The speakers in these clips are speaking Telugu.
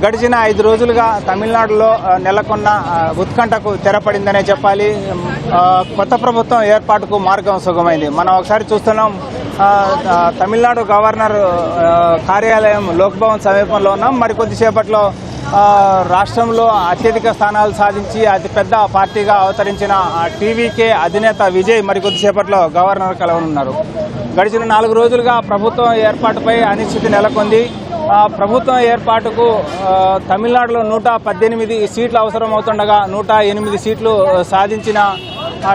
గడిచిన 5 రోజులుగా తమిళనాడులో నెలకొన్న ఉత్కంఠకు తెరపడిందనే చెప్పాలి. కొత్త ప్రభుత్వం ఏర్పాటుకు మార్గం సుగమైంది. మనం ఒకసారి చూస్తున్నాం, తమిళనాడు గవర్నర్ కార్యాలయం లోక్భవన్ సమీపంలో ఉన్నాం. మరికొద్దిసేపట్లో రాష్ట్రంలో అత్యధిక స్థానాలు సాధించి అతిపెద్ద పార్టీగా అవతరించిన టీవీకే అధినేత విజయ్ మరికొద్దిసేపట్లో గవర్నర్ కలవనున్నారు. గడిచిన 4 రోజులుగా ప్రభుత్వం ఏర్పాటుపై అనిశ్చితి నెలకొంది. ప్రభుత్వం ఏర్పాటుకు తమిళనాడులో 118 సీట్లు అవసరమవుతుండగా 108 సీట్లు సాధించిన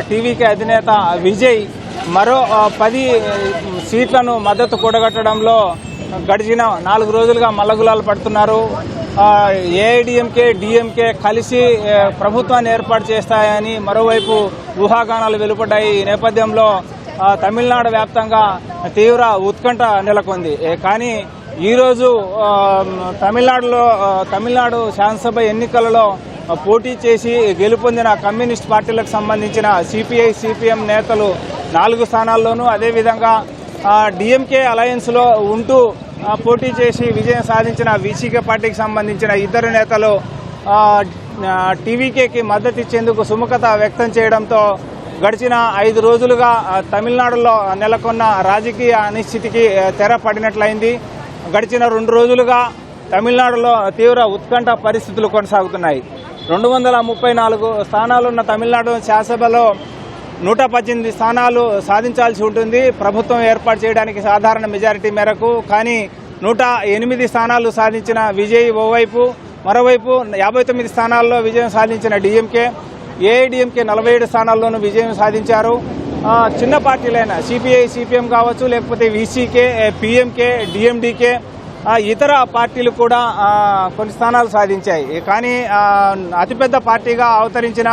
టీవీకే అధినేత విజయ్ మరో 10 సీట్లను మద్దతు కూడగట్టడంలో గడిచిన 4 రోజులుగా మల్లగులాలు పడుతున్నారు. ఏఐడిఎంకే డిఎంకే కలిసి ప్రభుత్వాన్ని ఏర్పాటు చేస్తాయని మరోవైపు ఊహాగానాలు వెలువడ్డాయి. ఈ నేపథ్యంలో తమిళనాడు వ్యాప్తంగా తీవ్ర ఉత్కంఠ నెలకొంది. కానీ ఈరోజు తమిళనాడు శాసనసభ ఎన్నికలలో పోటీ చేసి గెలుపొందిన కమ్యూనిస్ట్ పార్టీలకు సంబంధించిన సిపిఐ సిపిఎం నేతలు 4 స్థానాల్లోనూ, అదేవిధంగా డిఎంకే అలయన్స్లో ఉంటూ పోటీ చేసి విజయం సాధించిన వీసీకే పార్టీకి సంబంధించిన 2 నేతలు టీవీకేకి మద్దతు ఇచ్చేందుకు సుముఖత వ్యక్తం చేయడంతో గడిచిన 5 రోజులుగా తమిళనాడులో నెలకొన్న రాజకీయ అనిశ్చితికి తెర పడినట్లయింది. గడిచిన 2 రోజులుగా తమిళనాడులో తీవ్ర ఉత్కంఠ పరిస్థితులు కొనసాగుతున్నాయి. 234 స్థానాలున్న తమిళనాడు శాసనసభలో 118 స్థానాలు సాధించాల్సి ఉంటుంది ప్రభుత్వం ఏర్పాటు చేయడానికి సాధారణ మెజారిటీ మేరకు. కానీ 108 స్థానాలు సాధించిన విజయ్ ఓవైపు, మరోవైపు 59 స్థానాల్లో విజయం సాధించిన డిఎంకే, ఏఐడిఎంకే 47 స్థానాల్లోనూ విజయం సాధించారు. చిన్న పార్టీలైన సిపిఐ సిపిఎం కావచ్చు, లేకపోతే వీసీకే, పిఎంకే, డిఎండికే, ఇతర పార్టీలు కూడా కొన్ని స్థానాలు సాధించాయి. కానీ అతిపెద్ద పార్టీగా అవతరించిన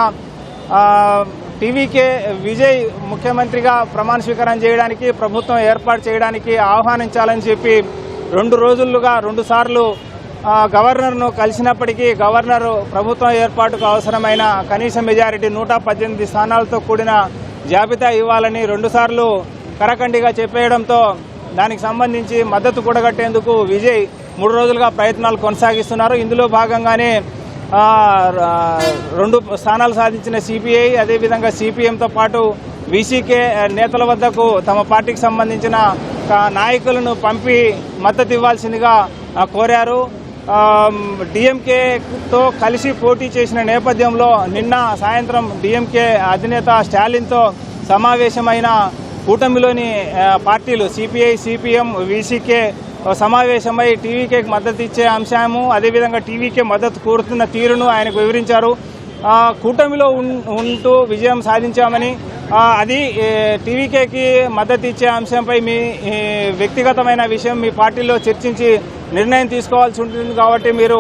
టీవీకే విజయ్ ముఖ్యమంత్రిగా ప్రమాణ స్వీకారం చేయడానికి, ప్రభుత్వం ఏర్పాటు చేయడానికి ఆహ్వానించాలని చెప్పి 2 రోజులుగా 2 సార్లు గవర్నర్ను కలిసినప్పటికీ గవర్నర్ ప్రభుత్వం ఏర్పాటుకు అవసరమైన కనీస మెజారిటీ 118 స్థానాలతో కూడిన జాబితా ఇవ్వాలని 2 సార్లు కరకండిగా చెప్పేయడంతో దానికి సంబంధించి మద్దతు కూడగట్టేందుకు విజయ్ 3 రోజులుగా ప్రయత్నాలు కొనసాగిస్తున్నారు. ఇందులో భాగంగానే 2 స్థానాలు సాధించిన సిపిఐ, అదేవిధంగా సిపిఎంతో పాటు వీసీకే నేతల వద్దకు తమ పార్టీకి సంబంధించిన నాయకులను పంపి మద్దతు ఇవ్వాల్సిందిగా కోరారు. డిఎంకేతో కలిసి పోటీ చేసిన నేపథ్యంలో నిన్న సాయంత్రం డిఎంకే అధినేత స్టాలిన్తో సమావేశమైన కూటమిలోని పార్టీలు సిపిఐ సిపిఎం వీసీకే సమావేశమై టీవీకేకి మద్దతు ఇచ్చే అంశము, అదేవిధంగా టీవీకే మద్దతు కోరుతున్న తీరును ఆయనకు వివరించారు. కూటమిలో ఉంటూ విజయం సాధించామని, అది టీవీకేకి మద్దతు ఇచ్చే అంశంపై మీ వ్యక్తిగతమైన విషయం మీ పార్టీలో చర్చించి నిర్ణయం తీసుకోవాల్సి ఉంటుంది కాబట్టి మీరు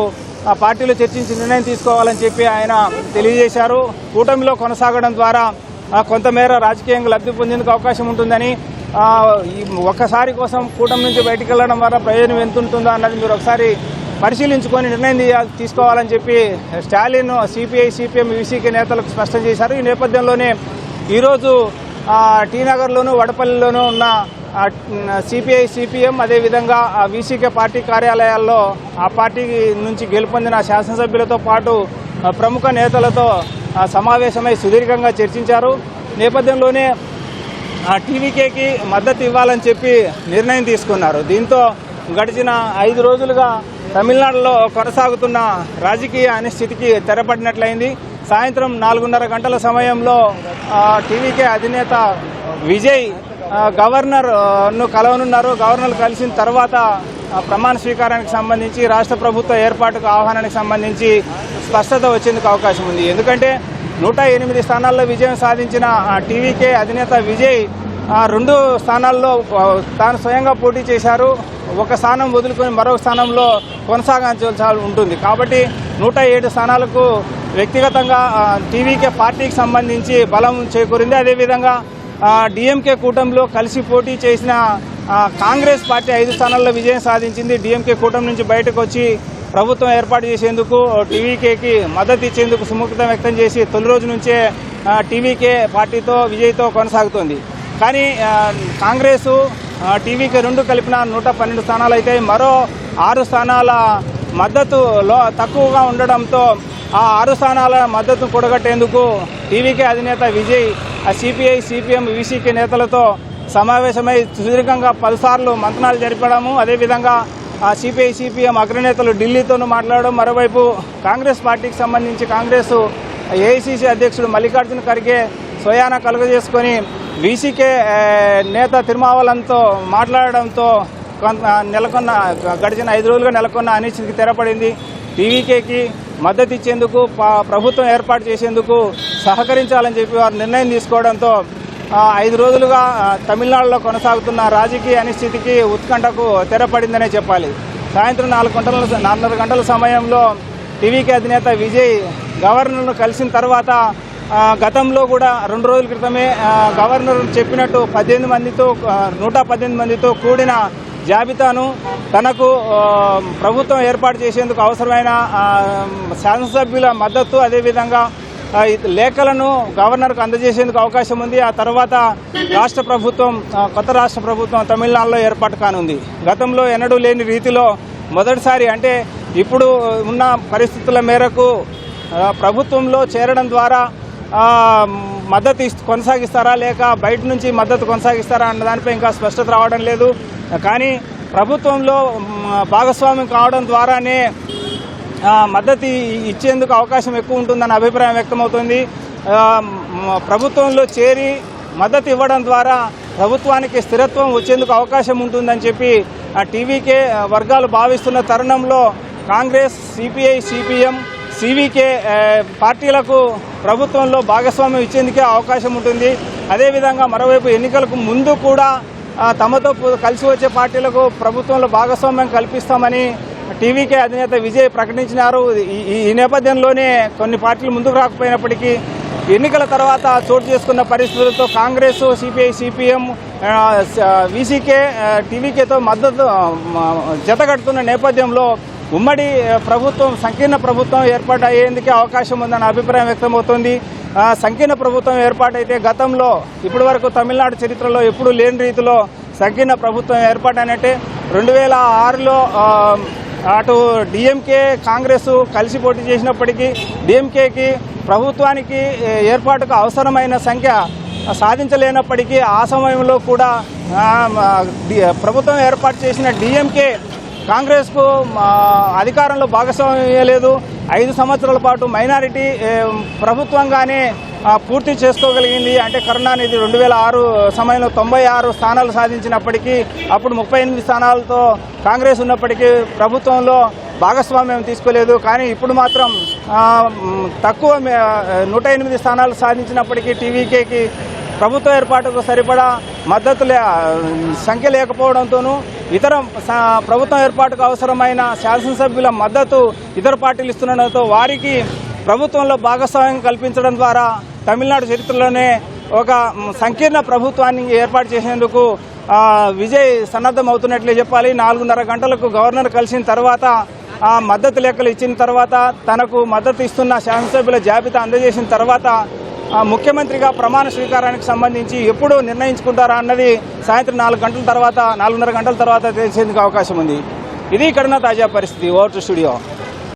ఆ పార్టీలో చర్చించి నిర్ణయం తీసుకోవాలని చెప్పి ఆయన తెలియజేశారు. కూటమిలో కొనసాగడం ద్వారా కొంతమేర రాజకీయంగా లబ్ధి పొందేందుకు అవకాశం ఉంటుందని, ఒక్కసారి కోసం కూటమి నుంచి బయటకు వెళ్లడం వల్ల ప్రయోజనం ఎంత ఉంటుందో అన్నది మీరు ఒకసారి పరిశీలించుకొని నిర్ణయం తీసుకోవాలని చెప్పి స్టాలిన్ సిపిఐ సిపిఎం వీసీకే నేతలకు స్పష్టం చేశారు. ఈ నేపథ్యంలోనే ఈరోజు టీనగర్లోనూ వడపల్లిలోనూ ఉన్న సిపిఐ సిపిఎం, అదేవిధంగా వీసీకే పార్టీ కార్యాలయాల్లో ఆ పార్టీ నుంచి గెలుపొందిన శాసనసభ్యులతో పాటు ప్రముఖ నేతలతో సమావేశమై సుదీర్ఘంగా చర్చించారు. నేపథ్యంలోనే టీవీకేకి మద్దతు ఇవ్వాలని చెప్పి నిర్ణయం తీసుకున్నారు. దీంతో గడిచిన 5 రోజులుగా తమిళనాడులో కొనసాగుతున్న రాజకీయ అనిశ్చితికి తెరపడినట్లయింది. సాయంత్రం 4:30 గంటల సమయంలో టీవీకే అధినేత విజయ్ గవర్నర్ను కలవనున్నారు. గవర్నర్ కలిసిన తర్వాత ప్రమాణ స్వీకారానికి సంబంధించి, రాష్ట్ర ప్రభుత్వ ఏర్పాటుకు ఆహ్వానానికి సంబంధించి స్పష్టత వచ్చేందుకు అవకాశం ఉంది. ఎందుకంటే 108 స్థానాల్లో విజయం సాధించిన టీవీకే అధినేత విజయ్ 2 స్థానాల్లో తాను స్వయంగా పోటీ చేశారు. ఒక స్థానం వదులుకొని మరొక స్థానంలో కొనసాగించాల్సి ఉంటుంది. కాబట్టి 107 స్థానాలకు వ్యక్తిగతంగా టీవీకే పార్టీకి సంబంధించి బలం చేకూరింది. అదేవిధంగా డిఎంకే కూటమిలో కలిసి పోటీ చేసిన కాంగ్రెస్ పార్టీ 5 స్థానాల్లో విజయం సాధించింది. డిఎంకే కూటమి నుంచి బయటకు వచ్చి ప్రభుత్వం ఏర్పాటు చేసేందుకు, టీవీకేకి మద్దతు ఇచ్చేందుకు సుముఖత వ్యక్తం చేసి తొలి రోజు నుంచే టీవీకే పార్టీతో విజయ్తో కొనసాగుతోంది. కానీ కాంగ్రెసు టీవీకే 2 కలిపిన 112 స్థానాలు అయితే మరో 6 స్థానాల మద్దతులో తక్కువగా ఉండడంతో ఆ 6 స్థానాల మద్దతు కూడగట్టేందుకు టీవీకే అధినేత విజయ్ ఆ సిపిఐ సిపిఎం వీసీకే నేతలతో సమావేశమై సుదీర్ఘంగా 10 సార్లు మంతనాలు జరిపడము, అదేవిధంగా ఆ సిపిఐ సిపిఎం అగ్రనేతలు ఢిల్లీతోనూ మాట్లాడడం, మరోవైపు కాంగ్రెస్ పార్టీకి సంబంధించి కాంగ్రెస్ ఏఐసిసి అధ్యక్షుడు మల్లికార్జున ఖర్గే స్వయాన కలుగజేసుకొని వీసీకే నేత తిరుమావలంతో మాట్లాడడంతో గడిచిన 5 రోజులుగా నెలకొన్న అనిశ్చితికి తెరపడింది. టీవీకేకి మద్దతు ఇచ్చేందుకు ప్రభుత్వం ఏర్పాటు చేసేందుకు సహకరించాలని చెప్పి వారు నిర్ణయం తీసుకోవడంతో 5 రోజులుగా తమిళనాడులో కొనసాగుతున్న రాజకీయ అనిశ్చితికి ఉత్కంఠకు తెరపడిందనే చెప్పాలి. సాయంత్రం 4 గంటల సమయంలో టీవీకే అధినేత విజయ్ గవర్నర్ను కలిసిన తర్వాత గతంలో కూడా 2 రోజుల క్రితమే గవర్నర్ చెప్పినట్టు 118 మందితో కూడిన జాబితాను తనకు ప్రభుత్వం ఏర్పాటు చేసేందుకు అవసరమైన శాసనసభ్యుల మద్దతు, అదేవిధంగా లేఖలను గవర్నర్కు అందజేసేందుకు అవకాశం ఉంది. ఆ తర్వాత కొత్త రాష్ట్ర ప్రభుత్వం తమిళనాడులో ఏర్పాటు కానుంది. గతంలో ఎన్నడూ లేని రీతిలో మొదటిసారి అంటే ఇప్పుడు ఉన్న పరిస్థితుల మేరకు ప్రభుత్వంలో చేరడం ద్వారా మద్దతు కొనసాగిస్తారా లేక బయట నుంచి మద్దతు కొనసాగిస్తారా అన్న దానిపై ఇంకా స్పష్టత రావడం లేదు. కానీ ప్రభుత్వంలో భాగస్వామ్యం కావడం ద్వారానే మద్దతు ఇచ్చేందుకు అవకాశం ఎక్కువ ఉంటుందన్న అభిప్రాయం వ్యక్తమవుతుంది. ప్రభుత్వంలో చేరి మద్దతు ఇవ్వడం ద్వారా ప్రభుత్వానికి స్థిరత్వం వచ్చేందుకు అవకాశం ఉంటుందని చెప్పి టీవీకే వర్గాలు భావిస్తున్న తరుణంలో కాంగ్రెస్, సిపిఐ, సిపిఎం, సివికే పార్టీలకు ప్రభుత్వంలో భాగస్వామ్యం ఇచ్చేందుకే అవకాశం ఉంటుంది. అదేవిధంగా మరోవైపు ఎన్నికలకు ముందు కూడా తమతో కలిసి వచ్చే పార్టీలకు ప్రభుత్వంలో భాగస్వామ్యం కల్పిస్తామని టీవీకే అధినేత విజయ్ ప్రకటించినారు. ఈ నేపథ్యంలోనే కొన్ని పార్టీలు ముందుకు రాకపోయినప్పటికీ ఎన్నికల తర్వాత చోటు చేసుకున్న పరిస్థితులతో కాంగ్రెస్, సిపిఐ, సిపిఎం, వీసీకే టీవీకేతో మద్దతు జతగడుతున్న నేపథ్యంలో ఉమ్మడి ప్రభుత్వం, సంకీర్ణ ప్రభుత్వం ఏర్పాటు అయ్యేందుకే అవకాశం ఉందన్న అభిప్రాయం వ్యక్తమవుతోంది. సంకీర్ణ ప్రభుత్వం ఏర్పాటైతే గతంలో ఇప్పటి వరకు తమిళనాడు చరిత్రలో ఎప్పుడూ లేని రీతిలో సంకీర్ణ ప్రభుత్వం ఏర్పాటైనట్టే. 2006లో అటు డిఎంకే, కాంగ్రెస్ కలిసి పోటీ చేసినప్పటికీ డిఎంకేకి ప్రభుత్వానికి ఏర్పాటుకు అవసరమైన సంఖ్య సాధించలేనప్పటికీ ఆ సమయంలో కూడా ప్రభుత్వం ఏర్పాటు చేసిన డిఎంకే కాంగ్రెస్కు అధికారంలో భాగస్వామ్యం ఇవ్వలేదు. 5 సంవత్సరాల పాటు మైనారిటీ ప్రభుత్వంగానే పూర్తి చేసుకోగలిగింది. అంటే కరుణానిధి 2006 సమయంలో 96 స్థానాలు సాధించినప్పటికీ అప్పుడు 38 స్థానాలతో కాంగ్రెస్ ఉన్నప్పటికీ ప్రభుత్వంలో భాగస్వామ్యం తీసుకోలేదు. కానీ ఇప్పుడు మాత్రం తక్కువ 108 స్థానాలు సాధించినప్పటికీ టీవీకేకి ప్రభుత్వ ఏర్పాటుకు సరిపడా మద్దతు సంఖ్య లేకపోవడంతోనూ ఇతర ప్రభుత్వం ఏర్పాటుకు అవసరమైన శాసనసభ్యుల మద్దతు ఇతర పార్టీలు ఇస్తుండడంతో వారికి ప్రభుత్వంలో భాగస్వామ్యం కల్పించడం ద్వారా తమిళనాడు చరిత్రలోనే ఒక సంకీర్ణ ప్రభుత్వాన్ని ఏర్పాటు చేసేందుకు విజయ్ సన్నద్ధమవుతున్నట్లే చెప్పాలి. 4:30 గంటలకు గవర్నర్ కలిసిన తర్వాత మద్దతు లెక్కలు ఇచ్చిన తర్వాత తనకు మద్దతు ఇస్తున్న శాసనసభ్యుల జాబితా అందజేసిన తర్వాత ముఖ్యమంత్రిగా ప్రమాణ స్వీకారానికి సంబంధించి ఎప్పుడు నిర్ణయించుకుంటారా అన్నది సాయంత్రం 4:30 గంటల తర్వాత తెలిసేందుకు అవకాశం ఉంది. ఇది ఇక్కడున్న తాజా పరిస్థితి. Over to studio.